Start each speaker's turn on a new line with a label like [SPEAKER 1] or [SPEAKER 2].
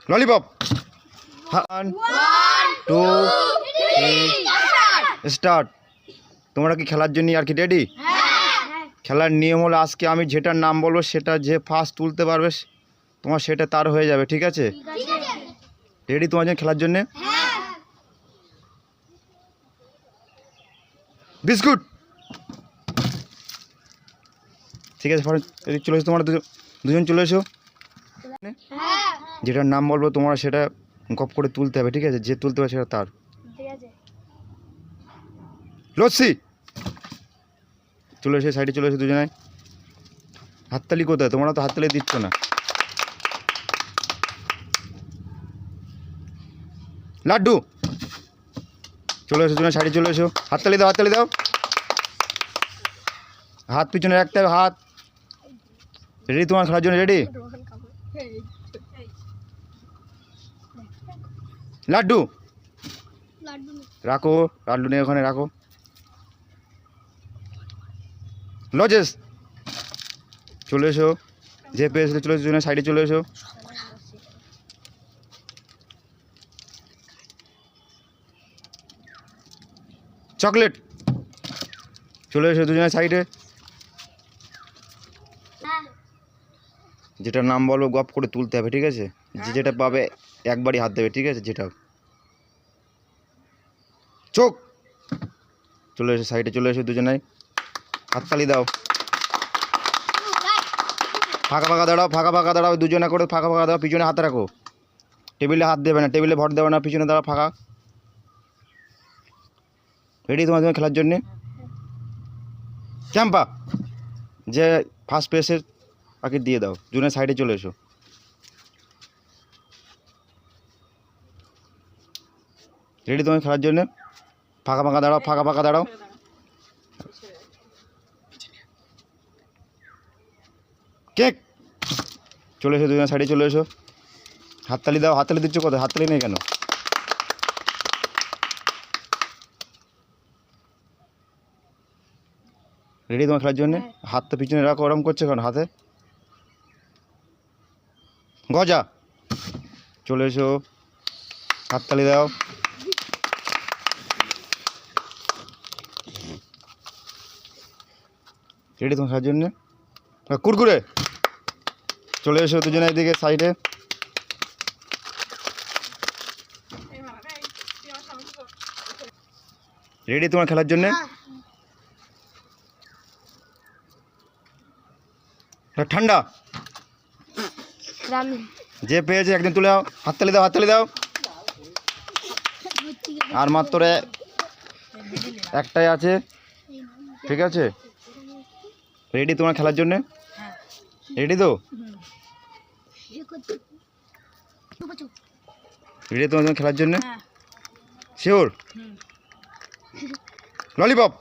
[SPEAKER 1] Lollipop. 1 2 3 start. তোমরা কি খেলার জন্য আর কি রেডি? খেলার নিয়ম হলো আজকে আমি যেটার নাম বলবো সেটা যে ফার্স্ট তুলতে পারবে তোমার সেটা তার হয়ে যাবে, ঠিক আছে? রেডি তোমার জন্য খেলার জন্য? বিস্কুট। ঠিক আছে, চলে এসো, তোমরা দুজন চলে এসো। যেটার নাম বলবো তোমরা সেটা গপ করে তুলতে হবে, ঠিক আছে? যে তুলতে হবে সেটা তার। লস্যি। চলে এসে সাইডে চলে এসে দুজনে। হাততালি কোথায়? তোমরা তো হাততালি দিচ্ছ না। লাড্ডু। চলে এসো দুজনে সাইডে চলে এসো। হাততালি দাও, হাততালি দাও। হাত পিছনে রাখতে হবে, হাত। রেডি তোমার খেলার জন্য? রেডি? লাড্ডু রাখো, লাড্ডু নিয়ে ওখানে রাখো। লজেস। চলে এসো, যে পেয়েছিল চলে এসো, দুজনে সাইডে চলে এসো। চকলেট। চলে এসো দুজনে সাইডে। যেটার নাম বলবো গপ করে তুলতে হবে, ঠিক আছে? যে যেটা পাবে একবারই হাত দেবে, ঠিক আছে? যেটা চোখ। চলে এসো সাইডে চলে এসো দুজনে। হাততালি দাও। ফাঁকা ফাঁকা দাঁড়াও, ফাঁকা ফাঁকা দাঁড়াও, দুজনে করে ফাঁকা ফাঁকা দাও। পিছনে হাত রাখো, টেবিলে হাত দেবে না, টেবিলে ভর দেবে না, পিছনে দাঁড়াও ফাঁকা। রেডি তোমার খেলার জন্যে? ক্যাম্পা। যে ফার্স্ট পেয়েছে তাকে দিয়ে দাও। দুজনে সাইডে চলে এসো। রেডি তোমার খেলার জন্য? ফাঁকা ফাঁকা দাঁড়াও, ফাঁকা ফাঁকা দাঁড়াও। কেক। চলে এসো দুজনে সাইডে চলে এসো। হাততালি দাও। হাততালি দিচ্ছ কোথায়? হাততালি নেই কেন? রেডি তোমার খেলার জন্য? হাতটা পিছনে রাখো, ওরম করছে কেন হাতে? গজা। চলে এসো, হাততালি দাও। রেডি তোমার খেলার জন্য? কুরকুরে। চলে এসো দুজনে এদিকে সাইডে। রেডি তোমার খেলার জন্য? ঠান্ডা। যে পেয়েছে একদিন তুলে দাও। হাততালি দাও, হাততালি দাও। আর মাত্র একটাই আছে, ঠিক আছে? রেডি তোমার খেলার জন্য? রেডি তো? রেডি তোমার খেলার জন্য? শিওর? ললিপপ।